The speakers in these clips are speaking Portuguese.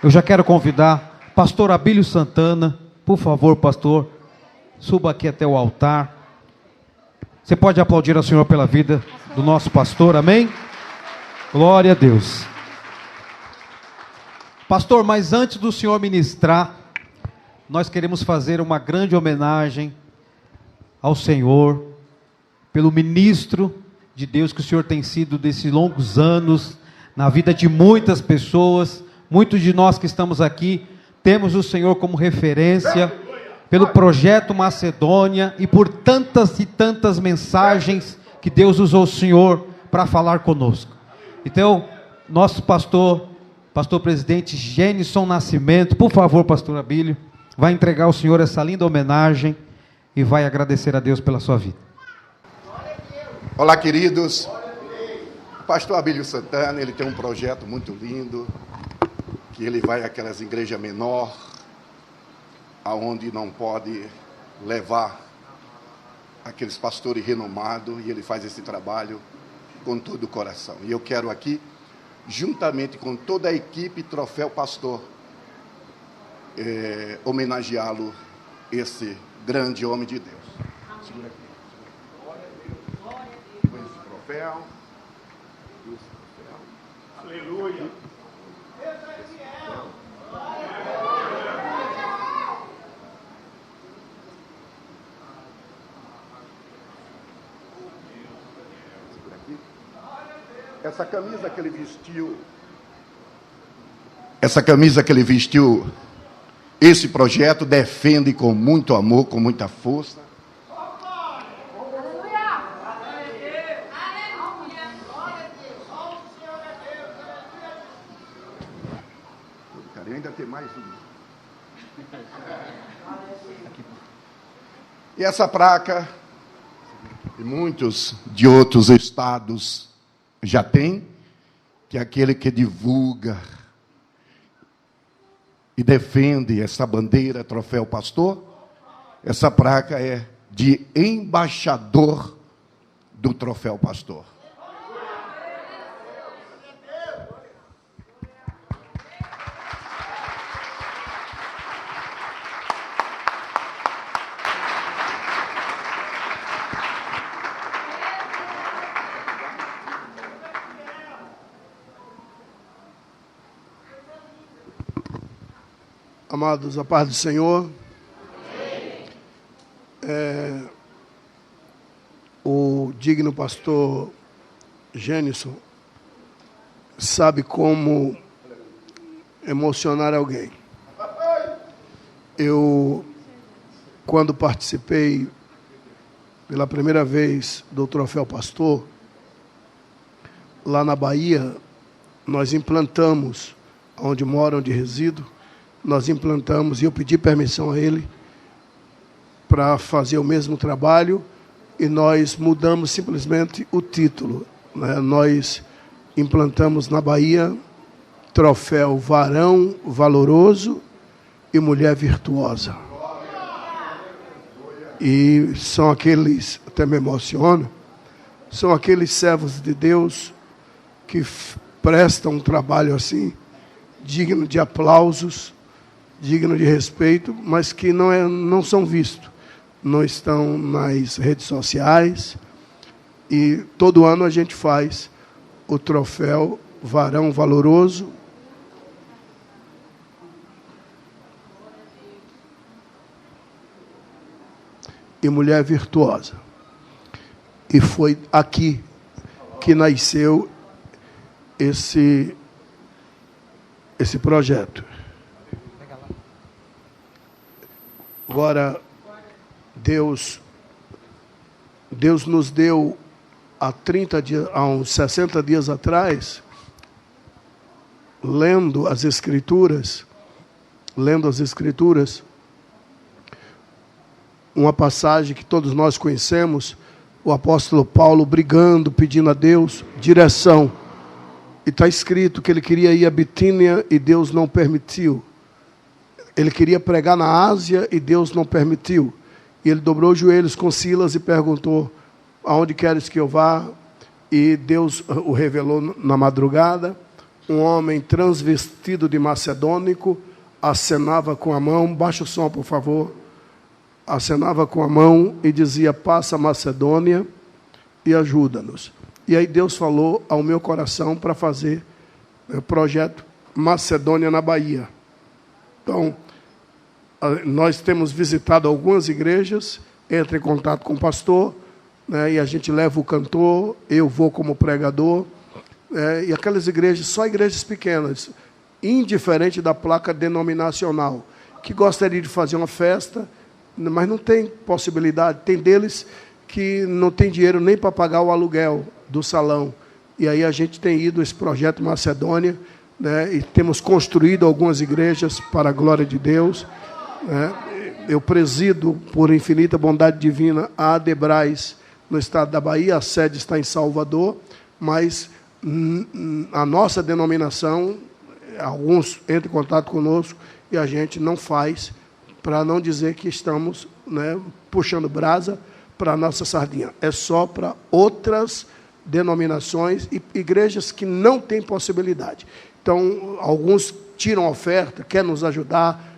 Eu já quero convidar pastor Abílio Santana. Por favor, pastor, suba aqui até o altar. Você pode aplaudir ao Senhor pela vida do nosso pastor, amém? Glória a Deus. Pastor, mas antes do senhor ministrar, nós queremos fazer uma grande homenagem ao Senhor, pelo ministro de Deus que o Senhor tem sido desses longos anos, na vida de muitas pessoas. Muitos de nós que estamos aqui, temos o Senhor como referência, pelo projeto Macedônia, e por tantas e tantas mensagens que Deus usou o Senhor para falar conosco. Então, nosso pastor presidente Genison Nascimento, por favor, pastor Abílio, vai entregar ao Senhor essa linda homenagem e vai agradecer a Deus pela sua vida. Olá, queridos. O pastor Abílio Santana, ele tem um projeto muito lindo, que ele vai àquelas igrejas menores, aonde não pode levar aqueles pastores renomados, e ele faz esse trabalho com todo o coração. E eu quero aqui, juntamente com toda a equipe Troféu Pastor, homenageá-lo, esse grande homem de Deus. Segura aqui. Glória a Deus. Com esse troféu. Aleluia. Segura aqui. Essa camisa que ele vestiu, esse projeto defende com muito amor, com muita força. Ainda tem mais um. E essa placa, e muitos de outros estados já tem, que é aquele que divulga e defende essa bandeira Troféu Pastor. Essa placa é de embaixador do Troféu Pastor. Amados, a paz do Senhor. O digno pastor Genison sabe como emocionar alguém. Eu, quando participei pela primeira vez do Troféu Pastor, lá na Bahia, nós implantamos, onde moro, onde resido, nós implantamos, e eu pedi permissão a ele para fazer o mesmo trabalho, e nós mudamos simplesmente o título, né? Nós implantamos na Bahia Troféu Varão Valoroso e Mulher Virtuosa. E são aqueles, até me emociono, são aqueles servos de Deus que prestam um trabalho assim, digno de aplausos, digno de respeito, mas que não são vistos, não estão nas redes sociais. E todo ano a gente faz o Troféu Varão Valoroso e Mulher Virtuosa. E foi aqui que nasceu esse projeto. Agora, Deus nos deu há uns 60 dias atrás, lendo as Escrituras, uma passagem que todos nós conhecemos, o apóstolo Paulo brigando, pedindo a Deus direção. E está escrito que ele queria ir a Bitínia e Deus não permitiu. Ele queria pregar na Ásia e Deus não permitiu. E ele dobrou os joelhos com Silas e perguntou: aonde queres que eu vá? E Deus o revelou na madrugada. um homem transvestido de macedônico acenava com a mão, baixa o som, por favor, acenava com a mão e dizia: passa a Macedônia e ajuda-nos. E aí Deus falou ao meu coração para fazer o projeto Macedônia na Bahia. Então, nós temos visitado algumas igrejas, entra em contato com o pastor, né, e a gente leva o cantor, eu vou como pregador, e aquelas igrejas, só igrejas pequenas, indiferente da placa denominacional, que gostaria de fazer uma festa, mas não tem possibilidade. Tem deles que não tem dinheiro nem para pagar o aluguel do salão. E aí a gente tem ido esse projeto Macedônia, né, e temos construído algumas igrejas para a glória de Deus. Né. Eu presido, por infinita bondade divina, a Adebrais, no estado da Bahia. A sede está em Salvador, mas a nossa denominação, alguns entram em contato conosco e a gente não faz, para não dizer que estamos, né, puxando brasa para a nossa sardinha. É só para outras denominações e igrejas que não têm possibilidade. Então, alguns tiram oferta, querem nos ajudar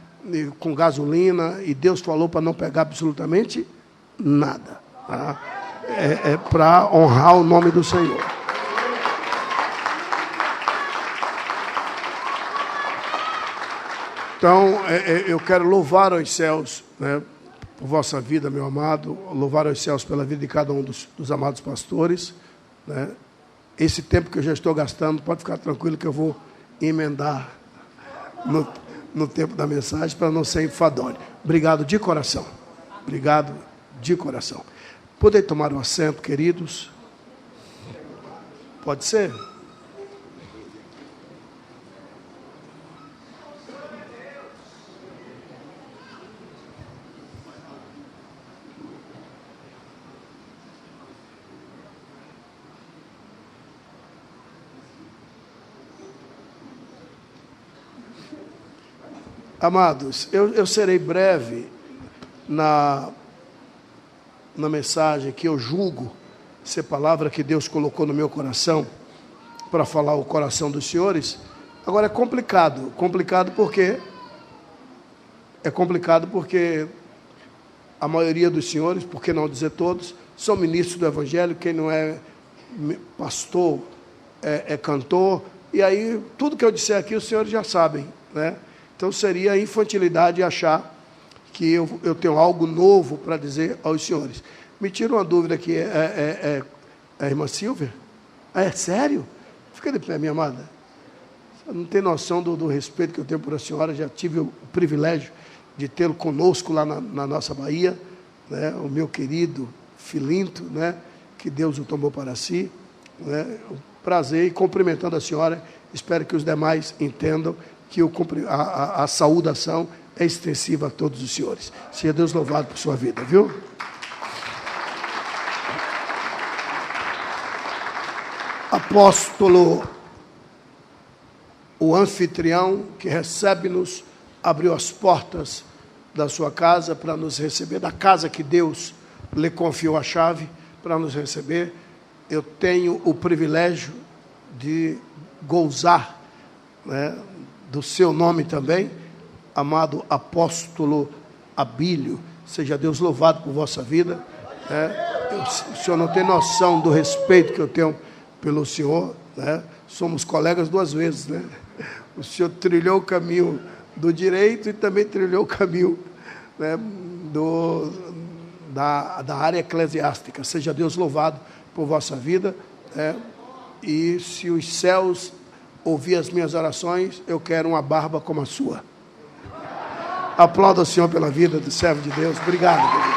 com gasolina, e Deus falou para não pegar absolutamente nada. Tá? É para honrar o nome do Senhor. Então, eu quero louvar aos céus, né, por vossa vida, meu amado, louvar aos céus pela vida de cada um dos amados pastores. Né. Esse tempo que eu já estou gastando, pode ficar tranquilo que eu vou emendar no tempo da mensagem, para não ser enfadonho. Obrigado de coração. Obrigado de coração. Podem tomar um assento, queridos? Pode ser? Amados, eu serei breve na mensagem que eu julgo ser palavra que Deus colocou no meu coração para falar o coração dos senhores. Agora é complicado porque a maioria dos senhores, por que não dizer todos, são ministros do Evangelho. Quem não é pastor é cantor, e aí tudo que eu disser aqui os senhores já sabem, né? Então seria infantilidade achar que eu tenho algo novo para dizer aos senhores. Me tira uma dúvida aqui, é a irmã Silvia? É sério? Fica de pé, minha amada. Você não tem noção do respeito que eu tenho por a senhora. Já tive o privilégio de tê-lo conosco lá na nossa Bahia, né? O meu querido Filinto, né? Que Deus o tomou para si, né? Um prazer, e cumprimentando a senhora, espero que os demais entendam que a saudação é extensiva a todos os senhores. Seja Deus louvado por sua vida, viu? Apóstolo, o anfitrião que recebe-nos, abriu as portas da sua casa para nos receber, da casa que Deus lhe confiou a chave para nos receber. Eu tenho o privilégio de gozar, né, do seu nome também, amado apóstolo Abílio. Seja Deus louvado por vossa vida. O senhor não tem noção do respeito que eu tenho pelo senhor, né? Somos colegas duas vezes, né? O senhor trilhou o caminho do direito e também trilhou o caminho, né, da área eclesiástica. Seja Deus louvado por vossa vida, né? E se os céus ouvir as minhas orações, eu quero uma barba como a sua. Aplauda o Senhor pela vida do servo de Deus. Obrigado, querido.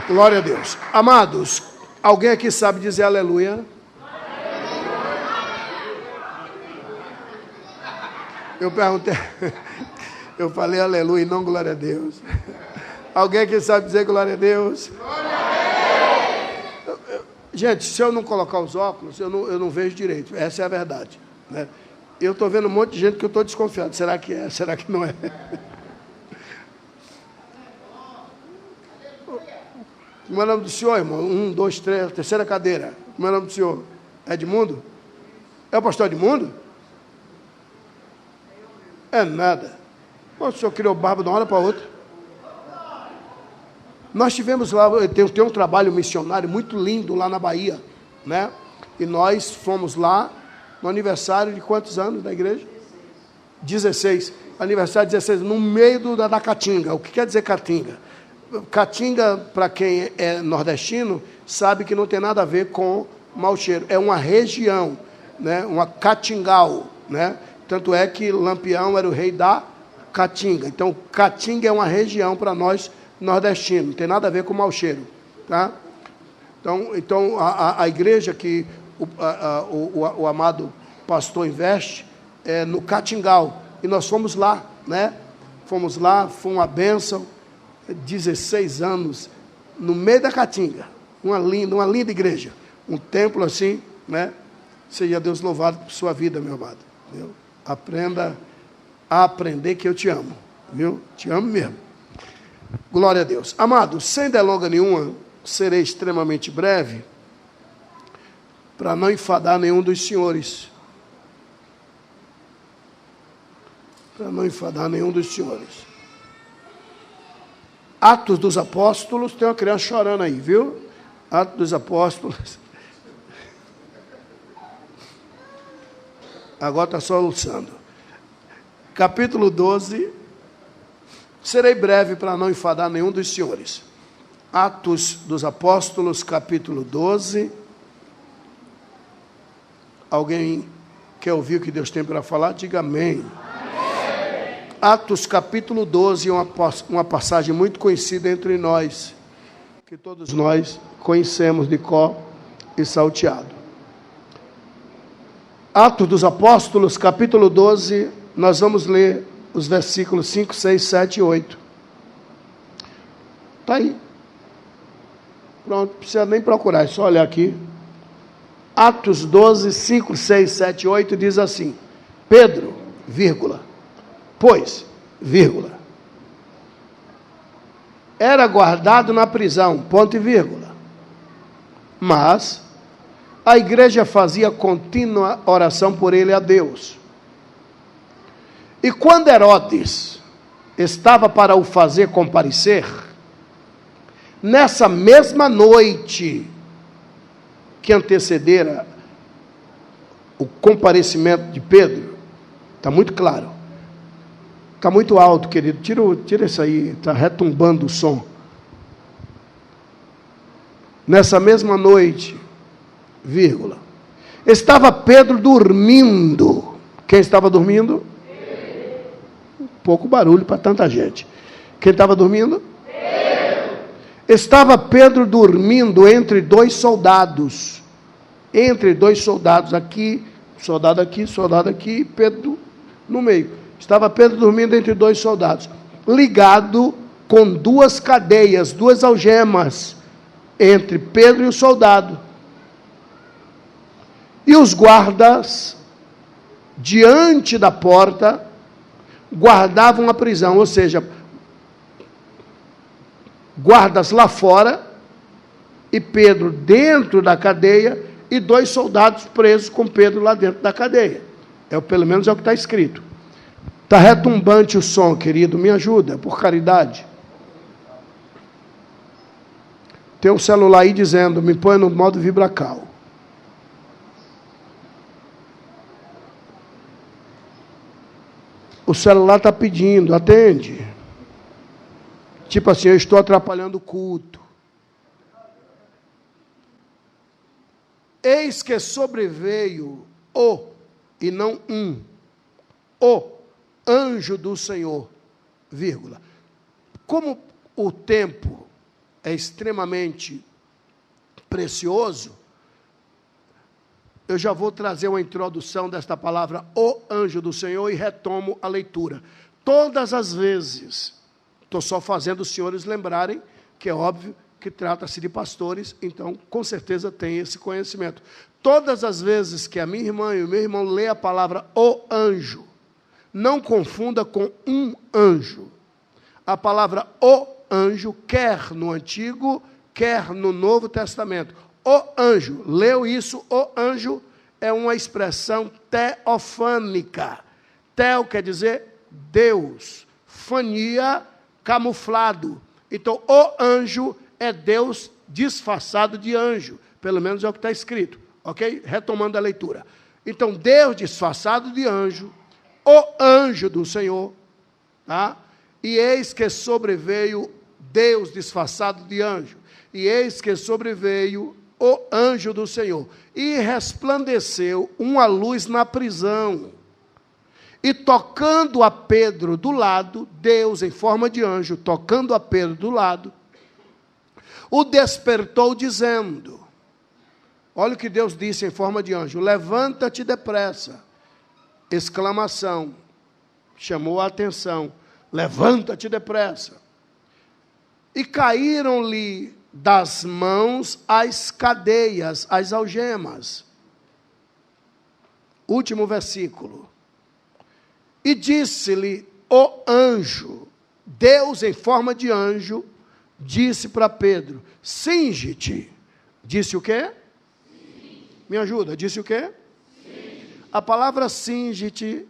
Glória a Deus. Amados, alguém aqui sabe dizer aleluia? Eu perguntei, eu falei aleluia e não glória a Deus. Alguém aqui sabe dizer glória a Deus? Gente, se eu não colocar os óculos, eu não vejo direito. Essa é a verdade, né? Eu estou vendo um monte de gente que eu estou desconfiado. Será que é? Será que não é? Como é o nome do senhor, irmão? 1, 2, 3, terceira cadeira. Como é o nome do senhor? Edmundo? É o pastor Edmundo? É nada. O senhor criou barba de uma hora para outra. Nós tivemos lá, tem um trabalho missionário muito lindo lá na Bahia, né? E nós fomos lá no aniversário de quantos anos da igreja? 16. Aniversário de 16, no meio da Caatinga. O que quer dizer Caatinga? Caatinga, para quem é nordestino, sabe que não tem nada a ver com mau cheiro. É uma região, né? Uma Caatingal, né? Tanto é que Lampião era o rei da Caatinga. Então, Caatinga é uma região para nós nordestinos. Não tem nada a ver com mau cheiro, tá? Então a igreja que o amado pastor investe é no Caatingal. E nós fomos lá, né? Fomos lá, foi uma bênção. 16 anos, no meio da Caatinga. Uma linda igreja. Um templo assim, né? Seja Deus louvado por sua vida, meu amado. Viu? Aprenda a aprender que eu te amo. Viu? Te amo mesmo. Glória a Deus. Amado, sem delonga nenhuma, serei extremamente breve, para não enfadar nenhum dos senhores. Para não enfadar nenhum dos senhores. Atos dos Apóstolos, tem uma criança chorando aí, viu? Atos dos Apóstolos. Agora está soluçando. Capítulo 12. Serei breve para não enfadar nenhum dos senhores. Atos dos Apóstolos, capítulo 12. Alguém quer ouvir o que Deus tem para falar? Diga amém. Atos capítulo 12 é uma passagem muito conhecida entre nós, que todos nós conhecemos de cor e salteado. Atos dos Apóstolos, capítulo 12, nós vamos ler os versículos 5, 6, 7 e 8. Está aí. Pronto, não precisa nem procurar, é só olhar aqui. Atos 12, 5, 6, 7 e 8 diz assim: Pedro, vírgula, pois, vírgula, era guardado na prisão, ponto e vírgula, mas a igreja fazia contínua oração por ele a Deus. E quando Herodes estava para o fazer comparecer, nessa mesma noite que antecedera o comparecimento de Pedro, está muito claro, está muito alto, querido, tira isso aí, está retumbando o som. Nessa mesma noite, vírgula, estava Pedro dormindo. Quem estava dormindo? Pouco barulho para tanta gente. Quem estava dormindo? Pedro. Estava Pedro dormindo entre dois soldados. Entre dois soldados aqui, soldado aqui, Pedro no meio. Estava Pedro dormindo entre dois soldados, ligado com duas cadeias, duas algemas, entre Pedro e o soldado. E os guardas, diante da porta, guardavam a prisão, ou seja, guardas lá fora, e Pedro dentro da cadeia, e dois soldados presos com Pedro lá dentro da cadeia. Pelo menos é o que está escrito. Está retumbante o som, querido, me ajuda, por caridade. Tem um celular aí dizendo, me põe no modo vibracal. O celular está pedindo, atende. Tipo assim, eu estou atrapalhando o culto. Eis que sobreveio o, e não o anjo do Senhor, vírgula. Como o tempo é extremamente precioso, eu já vou trazer uma introdução desta palavra, o anjo do Senhor, e retomo a leitura. Todas as vezes, estou só fazendo os senhores lembrarem, que é óbvio que trata-se de pastores, então com certeza tem esse conhecimento. Todas as vezes que a minha irmã e o meu irmão lê a palavra o anjo, não confunda com um anjo. A palavra o anjo, quer no Antigo, quer no Novo Testamento. O anjo. Leu isso? O anjo é uma expressão teofânica. Teo quer dizer Deus. Fania, camuflado. Então, o anjo é Deus disfarçado de anjo. Pelo menos é o que está escrito. Ok? Retomando a leitura. Então, Deus disfarçado de anjo, o anjo do Senhor, tá? E eis que sobreveio Deus disfarçado de anjo, e eis que sobreveio o anjo do Senhor, e resplandeceu uma luz na prisão, e tocando a Pedro do lado, Deus em forma de anjo, tocando a Pedro do lado, o despertou dizendo, olha o que Deus disse em forma de anjo, levanta-te depressa, exclamação, chamou a atenção, levanta-te depressa, e caíram-lhe das mãos as cadeias, as algemas. Último versículo. E disse-lhe o anjo, Deus em forma de anjo, disse para Pedro, cinge-te. Disse o quê? Sim. Me ajuda, disse o quê? Sim. A palavra cinge-te,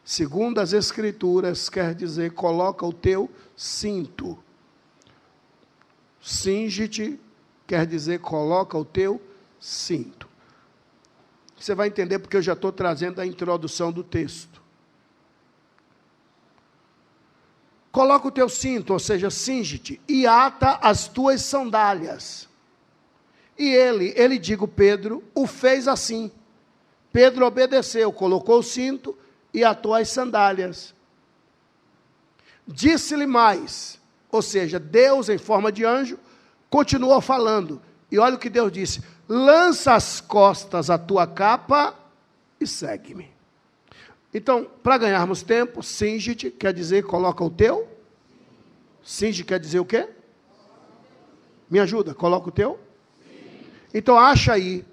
segundo as Escrituras, quer dizer, coloca o teu cinto. Cinge-te quer dizer, coloca o teu cinto. Você vai entender porque eu já estou trazendo a introdução do texto. Coloca o teu cinto, ou seja, cinge-te, e ata as tuas sandálias. E ele, digo Pedro, o fez assim. Pedro obedeceu, colocou o cinto e atou as sandálias. Disse-lhe mais, ou seja, Deus em forma de anjo, continuou falando. E olha o que Deus disse, lança as costas a tua capa e segue-me. Então, para ganharmos tempo, cinge-te, quer dizer, coloca o teu. Cinge quer dizer o quê? Me ajuda, coloca o teu. Então, acha aí,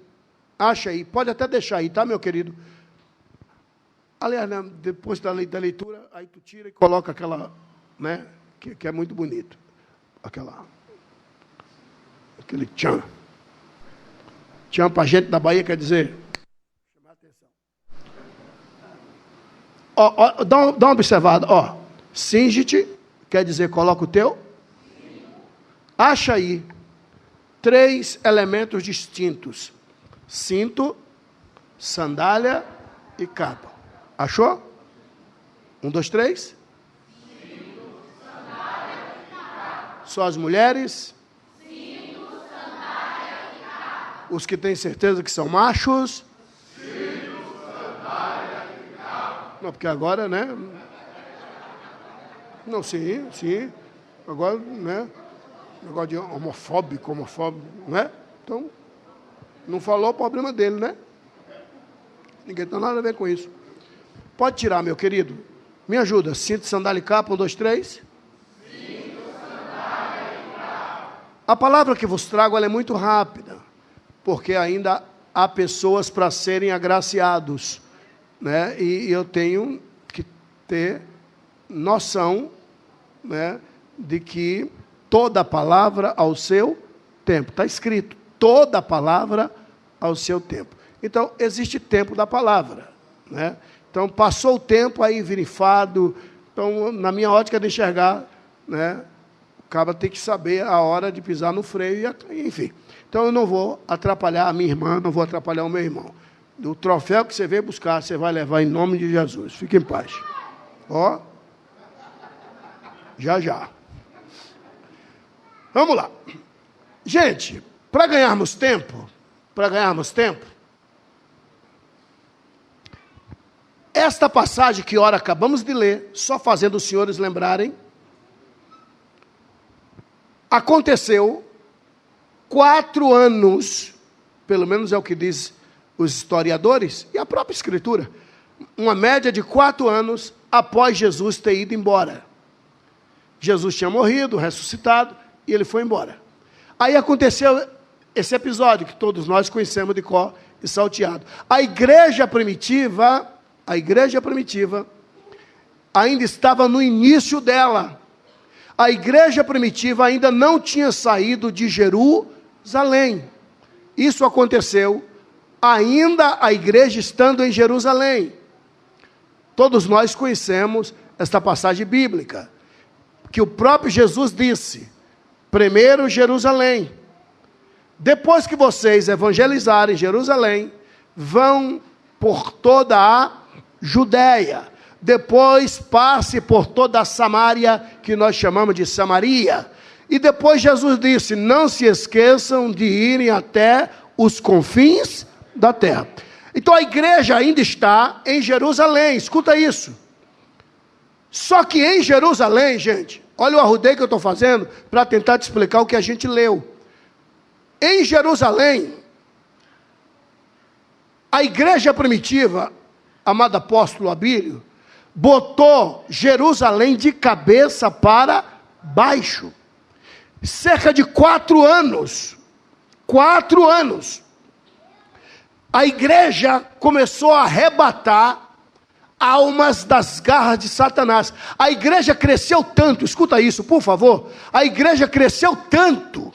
pode até deixar aí, tá, meu querido? Aliás, né, depois da leitura, aí tu tira e coloca aquela, né, que é muito bonito. Aquele tchan. Tchan para a gente da Bahia quer dizer... Chamar atenção. Dá uma observada. Cinge-te, quer dizer, coloca o teu. Acha aí 3 elementos distintos. Cinto, sandália e capa. Achou? 1, 2, 3. Só as mulheres? Cinto, sandália e capa. Os que têm certeza que são machos? Cinto, sandália e capa. Não, porque agora, né? Não, sim. Agora, né? Negócio de homofóbico, né? Então, não falou, o problema dele, né? Ninguém tem nada a ver com isso. Pode tirar, meu querido. Me ajuda. Cinto, sandália e capa, 1, 2, 3. A palavra que vos trago ela é muito rápida, porque ainda há pessoas para serem agraciados, né? E eu tenho que ter noção, né, de que toda palavra ao seu tempo. Está escrito, toda palavra ao seu tempo. Então, existe tempo da palavra, né? Então, passou o tempo aí, virifado. Então, na minha ótica de enxergar, né, o cara tem que saber a hora de pisar no freio, enfim. Então, eu não vou atrapalhar a minha irmã, não vou atrapalhar o meu irmão. O troféu que você veio buscar, você vai levar em nome de Jesus. Fique em paz. Já. Vamos lá. Gente, para ganharmos tempo, esta passagem que ora acabamos de ler, só fazendo os senhores lembrarem, aconteceu 4 anos, pelo menos é o que diz os historiadores, e a própria Escritura, uma média de 4 anos após Jesus ter ido embora. Jesus tinha morrido, ressuscitado, e ele foi embora. Aí aconteceu esse episódio que todos nós conhecemos de cor e salteado. A igreja primitiva ainda estava no início dela. A igreja primitiva ainda não tinha saído de Jerusalém. Isso aconteceu ainda a igreja estando em Jerusalém. Todos nós conhecemos esta passagem bíblica, que o próprio Jesus disse: primeiro Jerusalém, depois que vocês evangelizarem Jerusalém, vão por toda a Judéia, depois passe por toda a Samária, que nós chamamos de Samaria, e depois Jesus disse: não se esqueçam de irem até os confins da terra. Então a igreja ainda está em Jerusalém, escuta isso. Só que em Jerusalém, gente, olha o arrudeio que eu estou fazendo para tentar te explicar o que a gente leu. Em Jerusalém, a igreja primitiva, amado apóstolo Abílio, botou Jerusalém de cabeça para baixo. Cerca de 4 anos. 4 anos. A igreja começou a arrebatar almas das garras de Satanás. A igreja cresceu tanto, escuta isso, por favor. A igreja cresceu tanto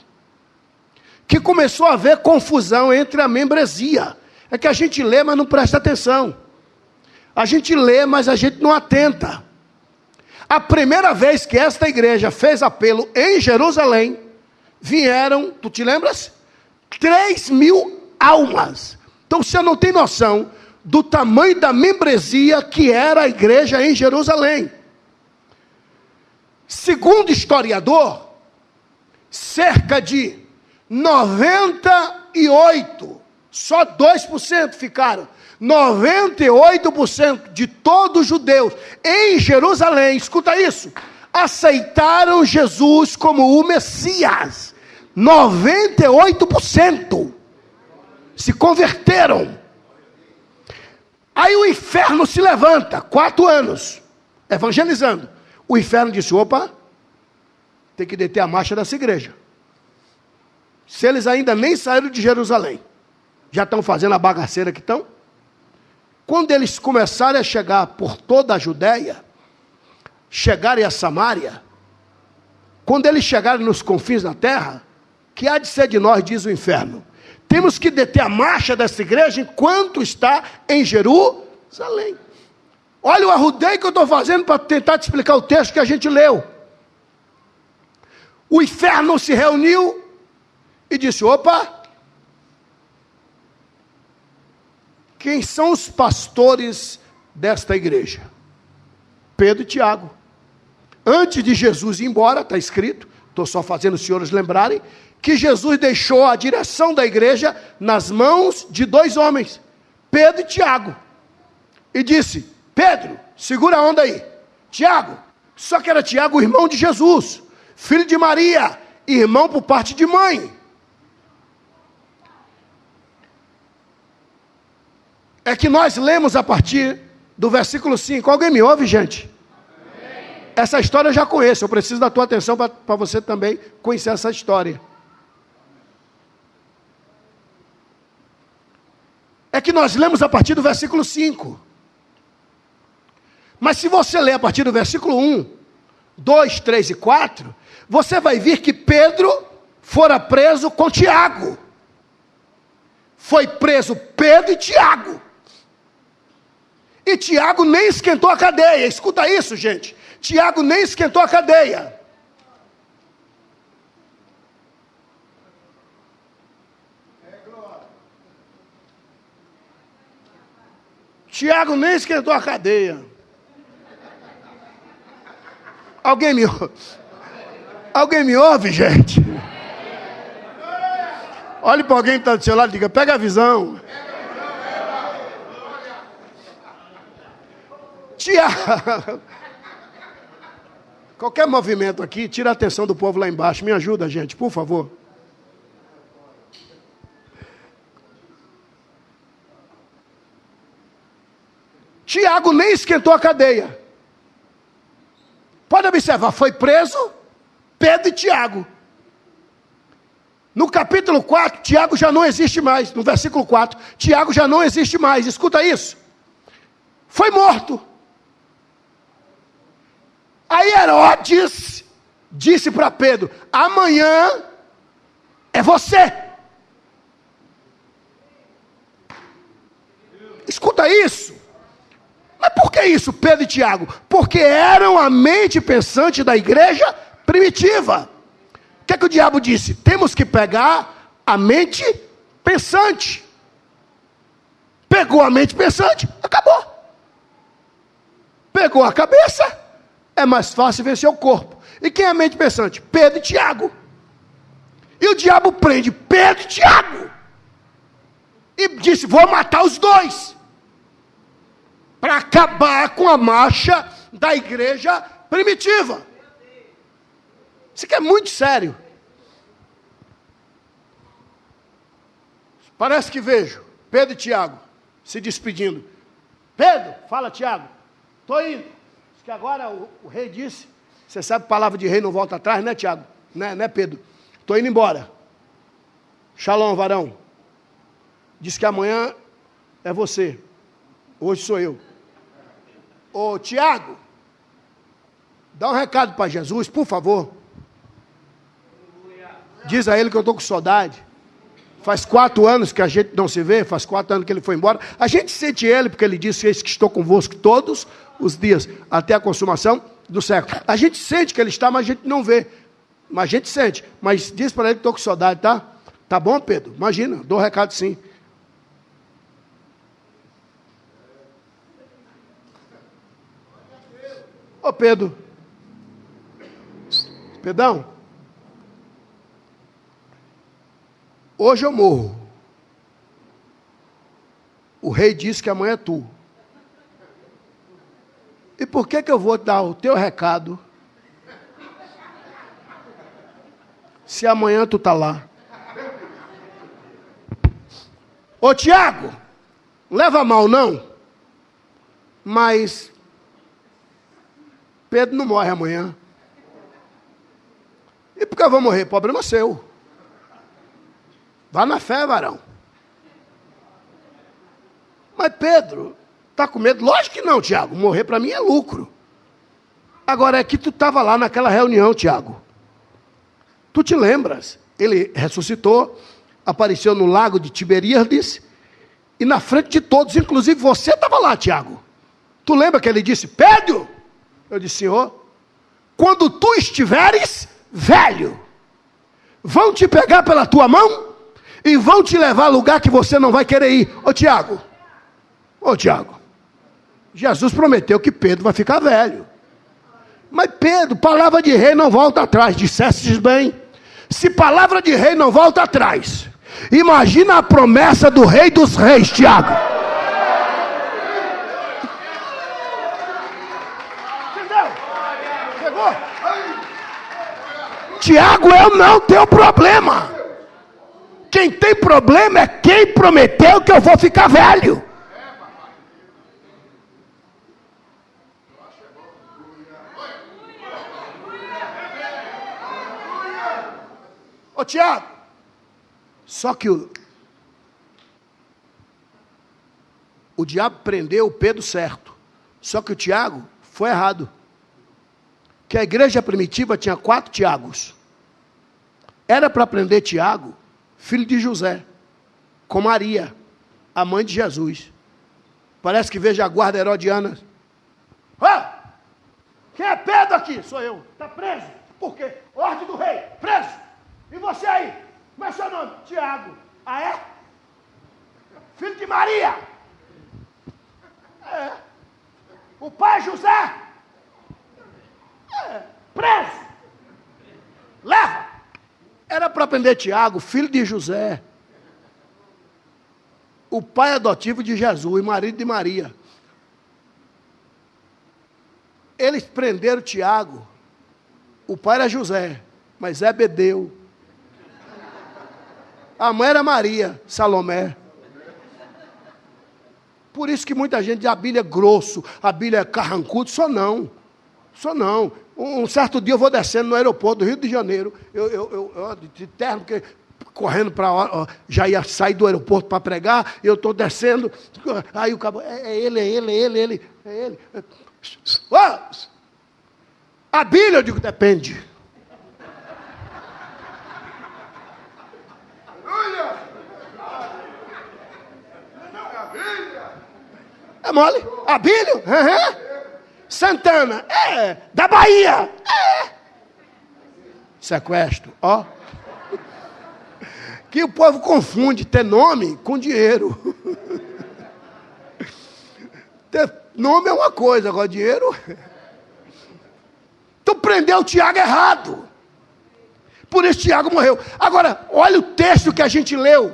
que começou a haver confusão entre a membresia. É que a gente lê, mas não presta atenção. A gente lê, mas a gente não atenta. A primeira vez que esta igreja fez apelo em Jerusalém, vieram, tu te lembras? 3.000 almas. Então você não tem noção do tamanho da membresia que era a igreja em Jerusalém. Segundo historiador, cerca de 98, só 2% ficaram. 98% de todos os judeus em Jerusalém, escuta isso, aceitaram Jesus como o Messias. 98% se converteram. Aí o inferno se levanta, 4 anos, evangelizando. O inferno disse: opa, tem que deter a marcha dessa igreja. Se eles ainda nem saíram de Jerusalém, já estão fazendo a bagaceira que estão. Quando eles começarem a chegar por toda a Judéia, chegarem a Samária, quando eles chegarem nos confins da terra, que há de ser de nós, diz o inferno? Temos que deter a marcha dessa igreja enquanto está em Jerusalém. Olha o arrudeio que eu estou fazendo para tentar te explicar o texto que a gente leu. O inferno se reuniu e disse: opa, quem são os pastores desta igreja? Pedro e Tiago. Antes de Jesus ir embora, está escrito, estou só fazendo os senhores lembrarem, que Jesus deixou a direção da igreja nas mãos de 2 homens, Pedro e Tiago, e disse: Pedro, segura a onda aí. Tiago, só que era Tiago, o irmão de Jesus, filho de Maria, irmão por parte de mãe. É que nós lemos a partir do versículo 5. Alguém me ouve, gente? Amém. Essa história eu já conheço, eu preciso da tua atenção para você também conhecer essa história. É que nós lemos a partir do versículo 5. Mas se você ler a partir do versículo 1, 2, 3 e 4, você vai ver que Pedro fora preso com Tiago. Foi preso Pedro e Tiago. E Tiago nem esquentou a cadeia. Escuta isso, gente. Tiago nem esquentou a cadeia. Tiago nem esquentou a cadeia. Alguém me ouve? Alguém me ouve, gente? Olhe para alguém que está do seu lado e diga: pega a visão. Tiago. Qualquer movimento aqui, tira a atenção do povo lá embaixo. Me ajuda, gente, por favor. Tiago nem esquentou a cadeia. Pode observar, foi preso Pedro e Tiago. No capítulo 4, Tiago já não existe mais. No versículo 4, Tiago já não existe mais. Escuta isso. Foi morto. Aí Herodes disse para Pedro: amanhã é você. Escuta isso. Mas por que isso, Pedro e Tiago? Porque eram a mente pensante da igreja primitiva. O que é que o diabo disse? Temos que pegar a mente pensante. Pegou a mente pensante, acabou. Pegou a cabeça, é mais fácil vencer o corpo. E quem é a mente pensante? Pedro e Tiago. E o diabo prende Pedro e Tiago. E disse, vou matar os dois. Para acabar com a marcha da igreja primitiva. Isso aqui é muito sério. Parece que vejo Pedro e Tiago se despedindo. Pedro, fala Tiago, estou indo. Diz que agora o rei disse, você sabe, palavra de rei não volta atrás, né Tiago? Né Pedro? Estou indo embora. Shalom, varão. Diz que amanhã é você. Hoje sou eu. Ô Tiago, dá um recado para Jesus, por favor. Diz a ele que eu estou com saudade. Faz 4 anos que a gente não se vê, faz 4 anos que ele foi embora. A gente sente ele, porque ele disse, eis que estou convosco todos os dias, até a consumação do século. A gente sente que ele está, mas a gente não vê. Mas a gente sente. Mas diz para ele que estou com saudade, tá? Tá bom, Pedro? Imagina, dou recado sim. Ô Pedro. Pedrão. Hoje eu morro. O rei disse que amanhã é tu. E por que eu vou dar o teu recado se amanhã tu está lá? Ô Tiago, não leva mal não, mas Pedro não morre amanhã. E por que eu vou morrer? Problema seu. Vá na fé, varão. Mas Pedro, está com medo? Lógico que não, Tiago. Morrer para mim é lucro. Agora é que tu estava lá naquela reunião, Tiago. Tu te lembras? Ele ressuscitou, apareceu no lago de Tiberíades, e na frente de todos, inclusive você estava lá, Tiago. Tu lembra que ele disse, Pedro? Eu disse, Senhor, quando tu estiveres velho, vão te pegar pela tua mão e vão te levar a lugar que você não vai querer ir. Ô Tiago, Jesus prometeu que Pedro vai ficar velho. Mas Pedro, palavra de rei não volta atrás, dissestes bem. Se palavra de rei não volta atrás, imagina a promessa do rei dos reis, Tiago. Entendeu? Pegou? Tiago, eu não tenho problema. Quem tem problema é quem prometeu que eu vou ficar velho. Ô Tiago, só que o diabo prendeu o Pedro certo, só que o Tiago foi errado. Que a igreja primitiva tinha 4 Tiagos. Era para prender Tiago, filho de José, com Maria, a mãe de Jesus. Parece que veja a guarda herodiana. Quem é Pedro aqui? Sou eu. Está preso. Por quê? Ordem do rei. Preso. E você aí? Como é seu nome? Tiago. Ah, é? Filho de Maria. É. O pai José. É. Preso. Leva. Era para prender Tiago, filho de José. O pai adotivo de Jesus e marido de Maria. Eles prenderam Tiago. O pai era José, mas Zebedeu. A mãe era Maria, Salomé. Por isso que muita gente diz, a Bíblia é grosso, a Bíblia é carrancudo. Só não. Um certo dia eu vou descendo no aeroporto do Rio de Janeiro, eu de terno, porque correndo para já ia sair do aeroporto para pregar, eu estou descendo, aí o cabo, é ele. A Bíblia, eu digo, depende. mole? Abílio? Santana? Da Bahia? Sequestro, ó. Que o povo confunde ter nome com dinheiro. Ter nome é uma coisa, agora dinheiro... Tu prendeu o Tiago errado. Por isso Tiago morreu. Agora, olha o texto que a gente leu.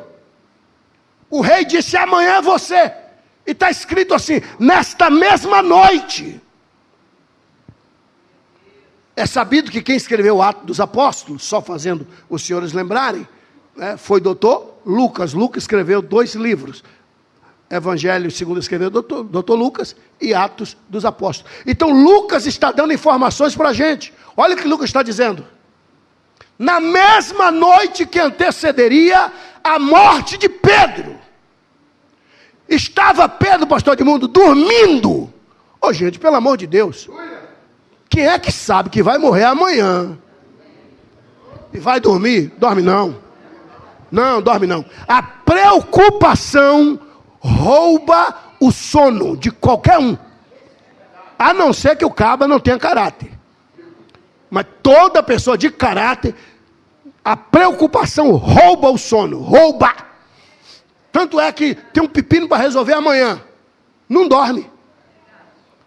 O rei disse, amanhã é você. E está escrito assim, nesta mesma noite. É sabido que quem escreveu o Atos dos Apóstolos, só fazendo os senhores lembrarem, né, foi doutor Lucas. Lucas escreveu 2 livros. Evangelho segundo escreveu doutor Lucas e Atos dos Apóstolos. Então Lucas está dando informações para a gente. Olha o que Lucas está dizendo. Na mesma noite que antecederia a morte de Pedro, estava Pedro, pastor Edmundo, dormindo. Ô gente, pelo amor de Deus, quem é que sabe que vai morrer amanhã e vai dormir? Dorme não. Não, dorme não. A preocupação rouba o sono de qualquer um, a não ser que o caba não tenha caráter. Mas toda pessoa de caráter, a preocupação rouba o sono, rouba. Tanto é que tem um pepino para resolver amanhã, não dorme.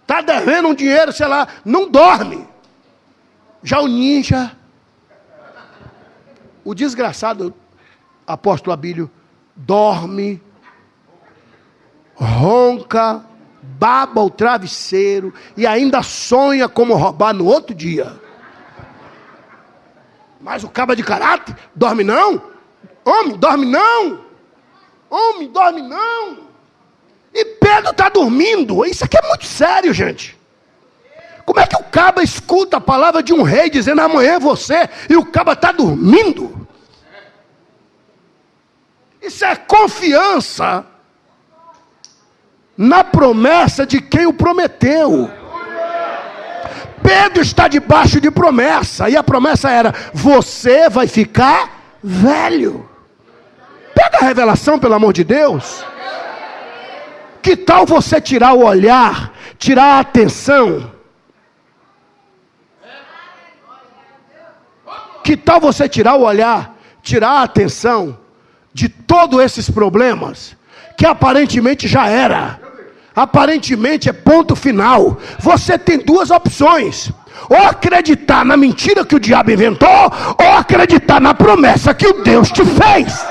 Está devendo um dinheiro, sei lá, não dorme. Já o ninja, o desgraçado apóstolo Abílio, dorme, ronca, baba o travesseiro e ainda sonha como roubar no outro dia. Mas o caba de caráter, dorme não? Homem, dorme não? Homem, dorme não? E Pedro está dormindo. Isso aqui é muito sério, gente. Como é que o caba escuta a palavra de um rei dizendo amanhã é você e o caba está dormindo? Isso é confiança na promessa de quem o prometeu. Pedro está debaixo de promessa, e a promessa era, você vai ficar velho. Pega a revelação, pelo amor de Deus. Que tal você tirar o olhar, tirar a atenção? Que tal você tirar o olhar, tirar a atenção de todos esses problemas, que aparentemente já era, aparentemente é ponto final. Você tem 2 opções: ou acreditar na mentira que o diabo inventou, ou acreditar na promessa que o Deus te fez.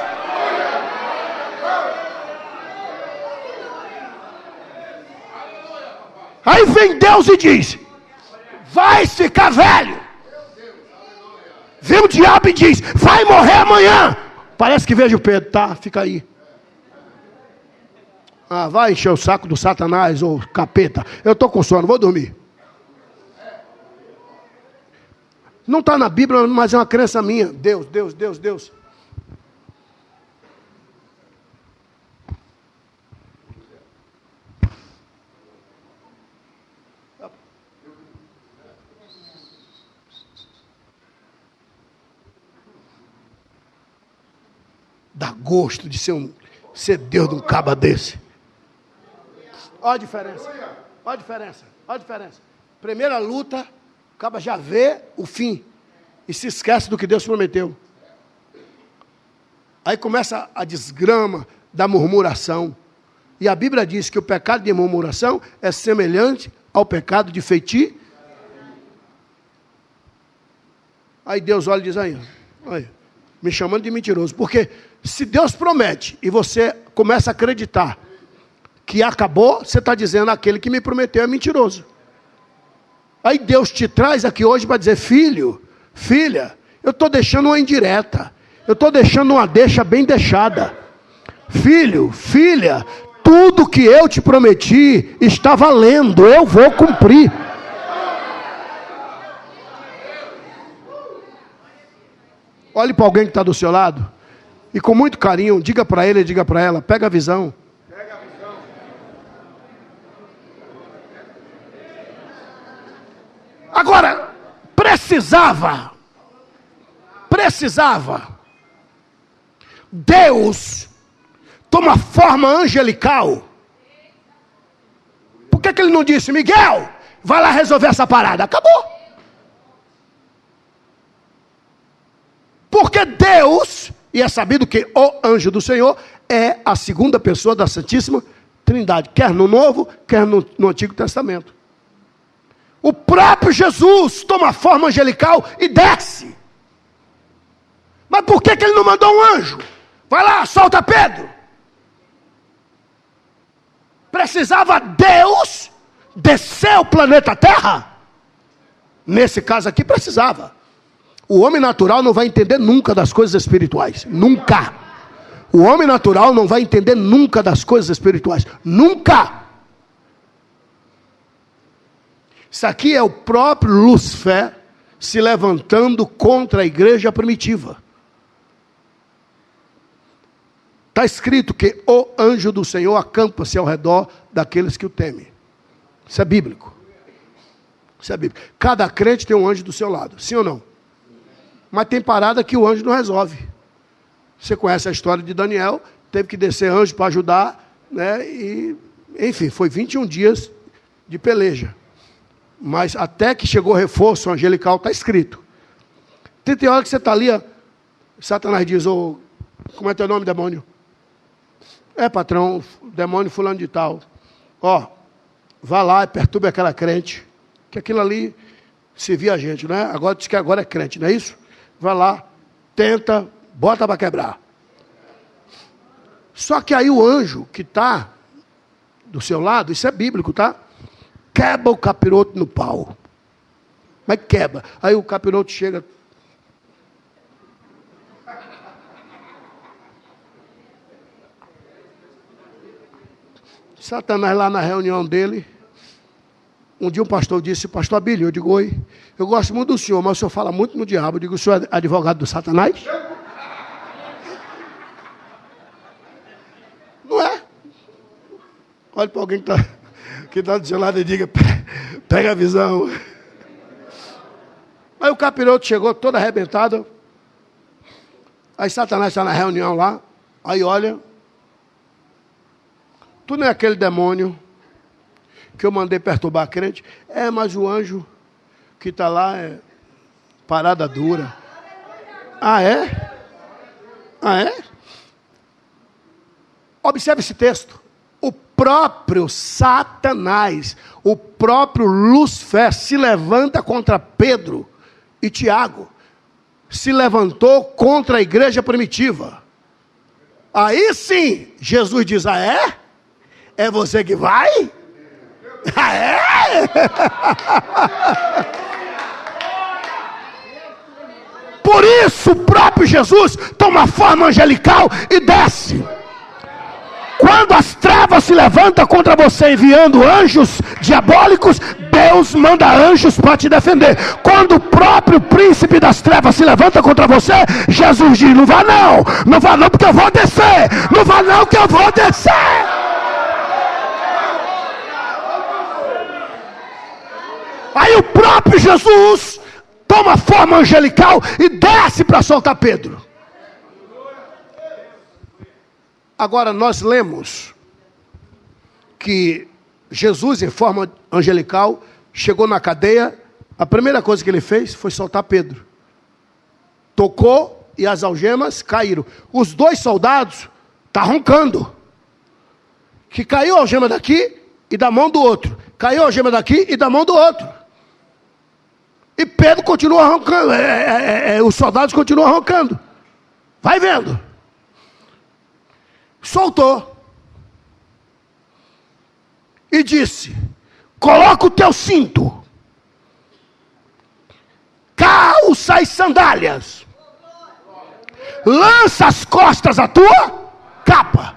Aí vem Deus e diz, vai ficar velho. Vem o diabo e diz, vai morrer amanhã. Parece que vejo o Pedro, tá? Fica aí. Ah, vai encher o saco do Satanás ou capeta. Eu estou com sono, vou dormir. Não está na Bíblia, mas é uma crença minha. Deus, Deus, Deus, Deus. Dá gosto de ser Deus de um caba desse. Olha a diferença. Olha a diferença. Olha a diferença. Primeira luta, o caba já vê o fim e se esquece do que Deus prometeu. Aí começa a desgrama da murmuração. E a Bíblia diz que o pecado de murmuração é semelhante ao pecado de feitiço. Aí Deus olha e diz, aí, me chamando de mentiroso. Porque se Deus promete e você começa a acreditar que acabou, você está dizendo, aquele que me prometeu é mentiroso. Aí Deus te traz aqui hoje para dizer, filho, filha, eu estou deixando uma indireta, eu estou deixando uma deixa bem deixada. Filho, filha, tudo que eu te prometi está valendo, eu vou cumprir. Olhe para alguém que está do seu lado e com muito carinho, diga para ele, diga para ela, pega a visão. Agora, precisava, Deus toma forma angelical que ele não disse, Miguel, vai lá resolver essa parada? Acabou. Porque Deus, e é sabido que o anjo do Senhor é a segunda pessoa da Santíssima Trindade, quer no Novo, quer no Antigo Testamento. O próprio Jesus toma forma angelical e desce. Mas por que ele não mandou um anjo? Vai lá, solta Pedro. Precisava Deus descer o planeta Terra? Nesse caso aqui precisava. O homem natural não vai entender nunca das coisas espirituais. Nunca. O homem natural não vai entender nunca das coisas espirituais. Nunca. Isso aqui é o próprio Lúcifer se levantando contra a igreja primitiva. Está escrito que o anjo do Senhor acampa-se ao redor daqueles que o temem. Isso é bíblico. Isso é bíblico. Cada crente tem um anjo do seu lado, sim ou não? Mas tem parada que o anjo não resolve. Você conhece a história de Daniel, teve que descer anjo para ajudar, né? E, enfim, foi 21 dias de peleja. Mas até que chegou reforço angelical, está escrito. Tem hora que você está ali, ó, Satanás diz, oh, como é teu nome, demônio? É, patrão, demônio fulano de tal. Ó, vá lá e perturbe aquela crente, que aquilo ali servia a gente, né? Agora diz que agora é crente, não é isso? Vai lá, tenta, bota para quebrar. Só que aí o anjo que está do seu lado, isso é bíblico, tá? Quebra o capiroto no pau. Mas quebra. Aí o capiroto chega. Satanás lá na reunião dele. Um dia um pastor disse, pastor Abílio, eu digo, oi, eu gosto muito do senhor, mas o senhor fala muito no diabo. Eu digo, o senhor é advogado do Satanás? Não é? Olhe para alguém que está do seu lado e diga, pega a visão. Aí o capiroto chegou todo arrebentado. Aí Satanás está na reunião lá. Aí olha. Tu não é aquele demônio que eu mandei perturbar a crente? É, mas o anjo que está lá é parada dura. Ah, é? Ah, é? Observe esse texto. O próprio Satanás, o próprio Lúcifer se levanta contra Pedro e Tiago. Se levantou contra a igreja primitiva. Aí sim, Jesus diz, ah, é? É você que vai? Ah, é? Por isso o próprio Jesus toma forma angelical e desce. Quando as trevas se levantam contra você enviando anjos diabólicos, Deus manda anjos para te defender. Quando o próprio príncipe das trevas se levanta contra você, Jesus diz, não vá não, não vá não porque eu vou descer, não vá não que eu vou descer. Aí o próprio Jesus toma forma angelical e desce para soltar Pedro. Agora nós lemos que Jesus em forma angelical chegou na cadeia, a primeira coisa que ele fez foi soltar Pedro. Tocou e as algemas caíram. Os dois soldados estão roncando. Que caiu a algema daqui e da mão do outro. Caiu a algema daqui e da mão do outro. E Pedro continua roncando. Os soldados continuam roncando. Vai vendo. Soltou. E disse, coloca o teu cinto. Calça as sandálias. Lança as costas a tua capa.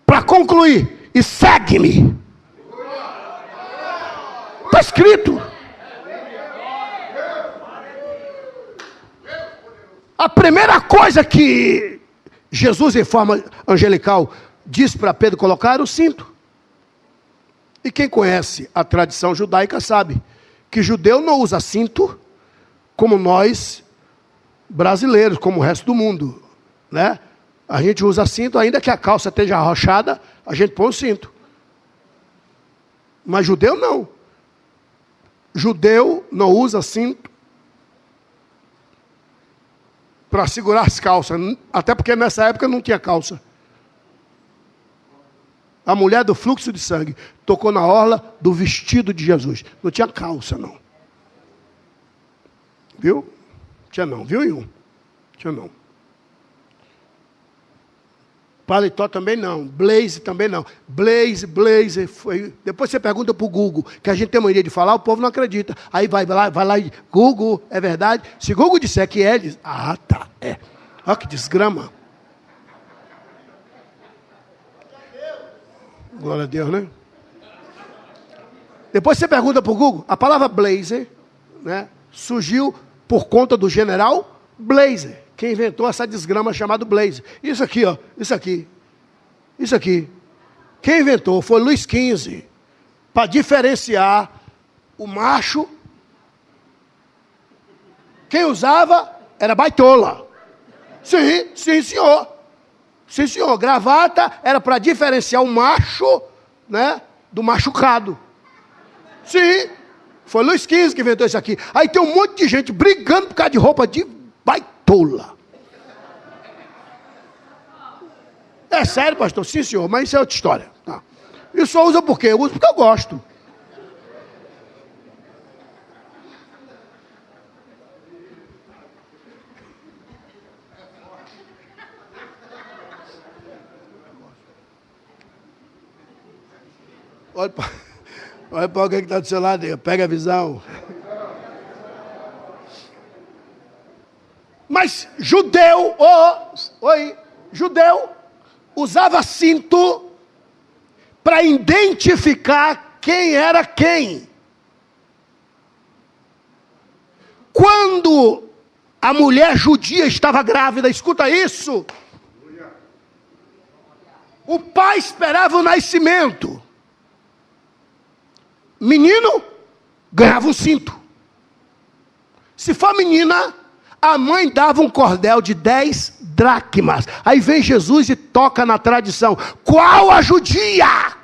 Para concluir. E segue-me. Está escrito. A primeira coisa que Jesus, em forma angelical, disse para Pedro colocar era o cinto. E quem conhece a tradição judaica sabe que judeu não usa cinto como nós brasileiros, como o resto do mundo, né? A gente usa cinto, ainda que a calça esteja arrochada, a gente põe o cinto. Mas judeu não. Judeu não usa cinto para segurar as calças. Até porque nessa época não tinha calça. A mulher do fluxo de sangue tocou na orla do vestido de Jesus. Não tinha calça, não. Viu? Tinha não. Viu, Ion? Tinha não. Paletó também não. Blaze também não. Blaze foi... Depois você pergunta para o Google, que a gente tem mania de falar, o povo não acredita. Aí vai lá e... Google, é verdade? Se Google disser que é, diz... Ah, tá, é. Olha que desgrama. Glória a Deus, né? Depois você pergunta para o Google, a palavra blazer, né, surgiu por conta do general Blazer, que inventou essa desgrama chamada blazer. Isso aqui, ó, isso aqui. Quem inventou foi Luís XV, para diferenciar o macho. Quem usava era baitola. Sim, senhor. Sim, senhor. Gravata era para diferenciar o macho, né, do machucado. Sim. Foi Luís XV que inventou isso aqui. Aí tem um monte de gente brigando por causa de roupa de baitola. É sério, pastor? Sim, senhor. Mas isso é outra história. Tá. E só usa por quê? Eu uso porque eu gosto. Olha para alguém que está do seu lado aí, pega a visão. Mas judeu usava cinto para identificar quem era quem. Quando a mulher judia estava grávida, escuta isso. O pai esperava o nascimento. Menino, ganhava um cinto. Se for menina, a mãe dava um cordel de 10 dracmas. Aí vem Jesus e toca na tradição. Qual a judia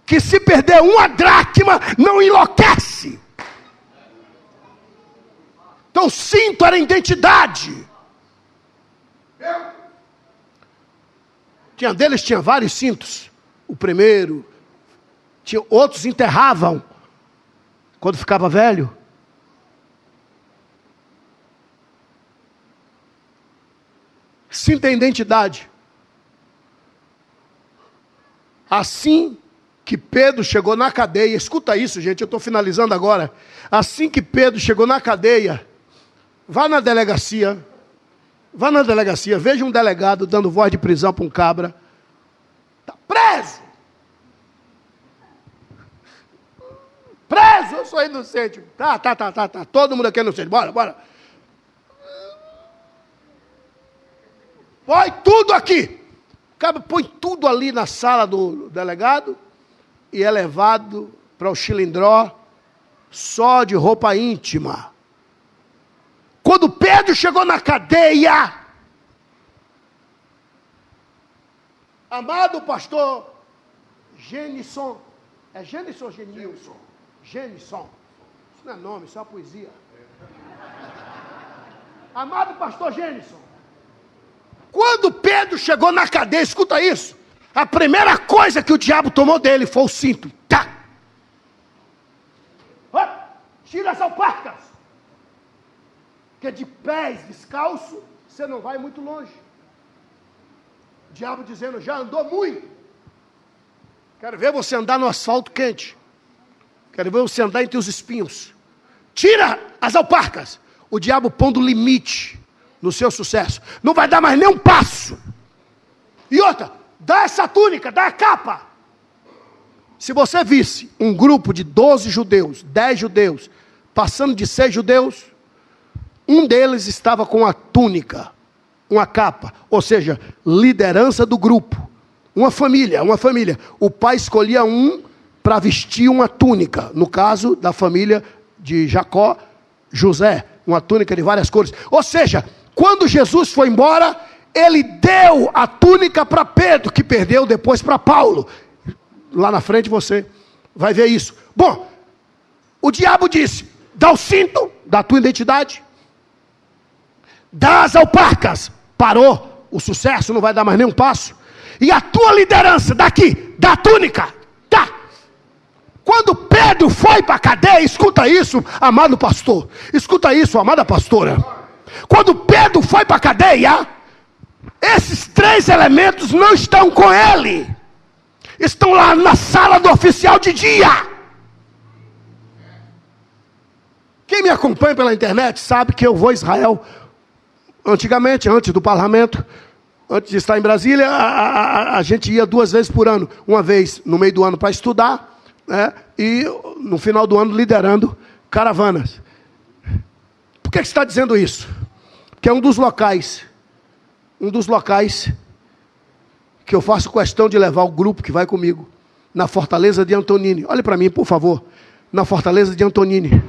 que se perder uma dracma não enlouquece? Então cinto era identidade. Tinha vários cintos. O primeiro... Outros enterravam quando ficava velho. Cinto é identidade. Assim que Pedro chegou na cadeia, escuta isso, gente, eu estou finalizando agora. Assim que Pedro chegou na cadeia, vá na delegacia, veja um delegado dando voz de prisão para um cabra. Está preso! Preso, eu sou inocente. Tá. Todo mundo aqui é inocente. Bora. Põe tudo aqui. O cara põe tudo ali na sala do delegado e é levado para o chilindró só de roupa íntima. Quando Pedro chegou na cadeia, amado pastor Genison, é Genison ou Genilson? Genison. Isso não é nome, isso é uma poesia. Amado pastor Genison, quando Pedro chegou na cadeia, escuta isso, a primeira coisa que o diabo tomou dele foi o cinto. Tá. Tira as alparcas. Porque de pés descalço, você não vai muito longe. O diabo dizendo, já andou muito. Quero ver você andar no asfalto quente. Quero ver você andar entre os espinhos. Tira as alparcas. O diabo pondo limite no seu sucesso. Não vai dar mais nem um passo. E outra, dá essa túnica, dá a capa. Se você visse um grupo de 12 judeus, 10 judeus, passando de 6 judeus, um deles estava com a túnica, uma capa. Ou seja, liderança do grupo. Uma família. O pai escolhia um para vestir uma túnica, no caso da família de Jacó, José, uma túnica de várias cores. Ou seja, quando Jesus foi embora, ele deu a túnica para Pedro, que perdeu depois para Paulo. Lá na frente você vai ver isso. Bom, o diabo disse: dá o cinto da tua identidade, dá as alparcas, parou, o sucesso não vai dar mais nenhum passo. E a tua liderança daqui, da túnica, tá. Quando Pedro foi para a cadeia, escuta isso, amado pastor, escuta isso, amada pastora. Quando Pedro foi para a cadeia, esses 3 elementos não estão com ele, estão lá na sala do oficial de dia. Quem me acompanha pela internet sabe que eu vou a Israel. Antigamente, antes do parlamento, antes de estar em Brasília, a gente ia 2 vezes por ano. Uma vez no meio do ano para estudar, né, e no final do ano liderando caravanas. Por que você está dizendo isso? Porque é um dos locais que eu faço questão de levar o grupo que vai comigo, na Fortaleza de Antonini. Olhe para mim, por favor, na Fortaleza de Antonini.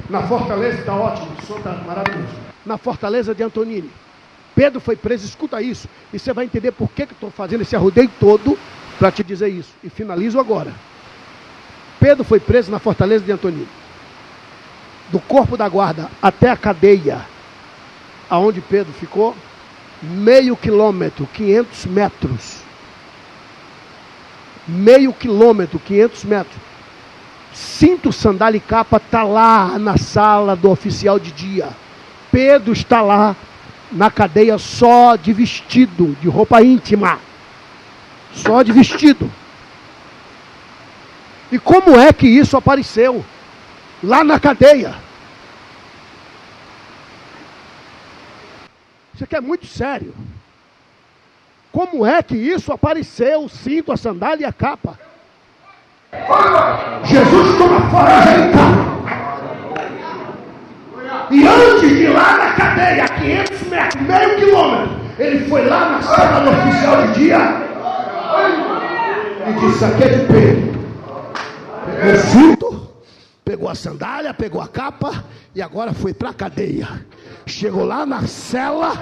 Na Fortaleza, está ótimo, o som está maravilhoso. Na Fortaleza de Antonini. Pedro foi preso, escuta isso. E você vai entender por que eu estou fazendo esse arrodeio todo para te dizer isso. E finalizo agora. Pedro foi preso na Fortaleza de Antonini. Do corpo da guarda até a cadeia, aonde Pedro ficou, 0,5 quilômetro, 500 metros. 0,5 quilômetro, 500 metros. Cinto, sandália e capa está lá na sala do oficial de dia. Pedro está lá na cadeia só de vestido, de roupa íntima. Só de vestido. E como é que isso apareceu? Lá na cadeia. Isso aqui é muito sério. Como é que isso apareceu? O cinto, a sandália e a capa. Jesus toma fora Jericó. E antes de ir lá na cadeia, 500 metros, 0,5 quilômetro, ele foi lá na sala do oficial de dia e disse: aqui é de Pedro. Pegou o cinto, pegou a sandália, pegou a capa e agora foi para a cadeia. Chegou lá na cela,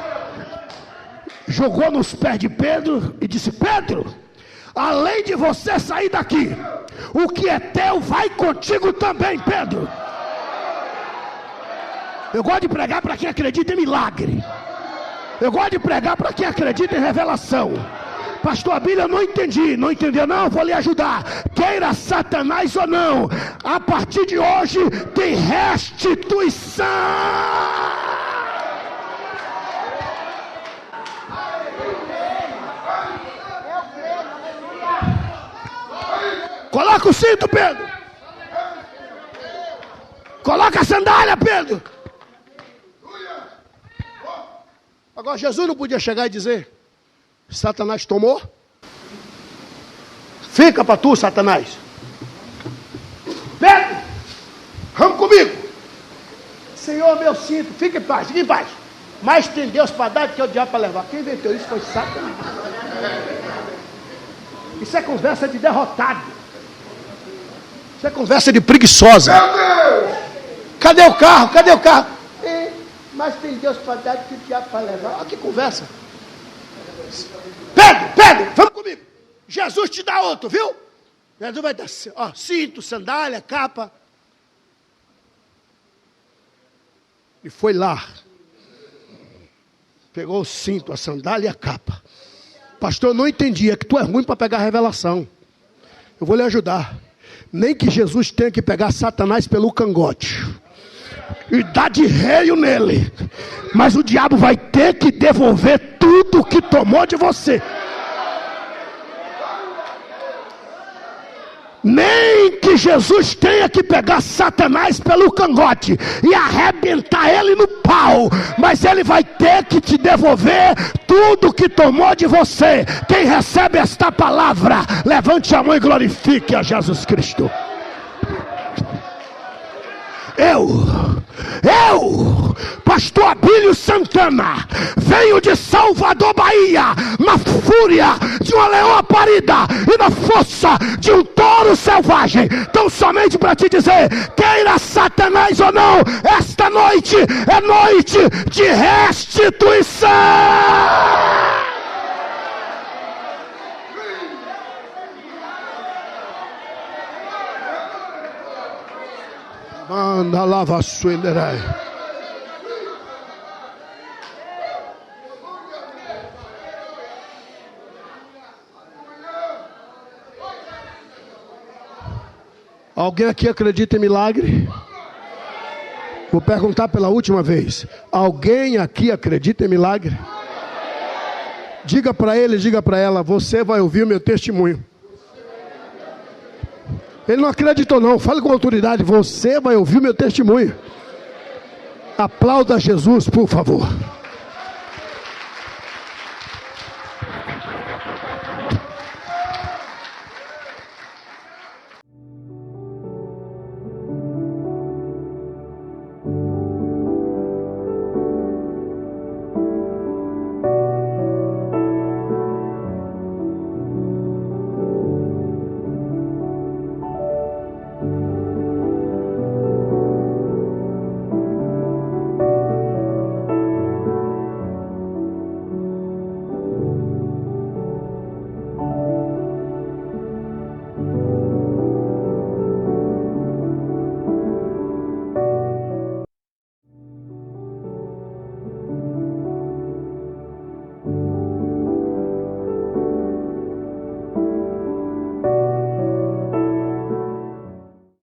jogou nos pés de Pedro e disse: Pedro, além de você sair daqui, o que é teu vai contigo também, Pedro. Eu gosto de pregar para quem acredita em milagre. Eu gosto de pregar para quem acredita em revelação. Pastor Abílio, eu não entendi. Não entendeu não? Vou lhe ajudar. Queira Satanás ou não, a partir de hoje tem restituição. Coloca o cinto, Pedro. Coloca a sandália, Pedro. Agora Jesus não podia chegar e dizer: Satanás tomou? Fica para tu, Satanás. Pedro, vamos comigo. Senhor, meu cinto, fique em paz, fique em paz. Mas tem Deus para dar do que o diabo para levar. Quem inventou isso foi Satanás. Isso é conversa de derrotado. Isso é conversa de preguiçosa. Cadê o carro? Cadê o carro? Mas tem Deus para dar do que o diabo para levar. Olha que conversa. Pedro, vamos comigo. Jesus te dá outro, viu? Jesus vai dar, ó, cinto, sandália, capa. E foi lá. Pegou o cinto, a sandália e a capa. Pastor, eu não entendi. É que tu é ruim para pegar a revelação. Eu vou lhe ajudar. Nem que Jesus tenha que pegar Satanás pelo cangote e dar de reio nele, mas o diabo vai ter que devolver tudo que tomou de você. Nem que Jesus tenha que pegar Satanás pelo cangote e arrebentar ele no pau, mas ele vai ter que te devolver tudo que tomou de você. Quem recebe esta palavra, levante a mão e glorifique a Jesus Cristo. Pastor Abílio Santana, venho de Salvador, Bahia, na fúria de uma leoa parida e na força de um touro selvagem. Então, somente para te dizer, queira Satanás ou não, esta noite é noite de restituição. Manda lava suenderai. Alguém aqui acredita em milagre? Vou perguntar pela última vez. Alguém aqui acredita em milagre? Diga para ele, diga para ela, você vai ouvir o meu testemunho. Ele não acreditou não, fale com autoridade, você vai ouvir o meu testemunho. Aplauda Jesus, por favor.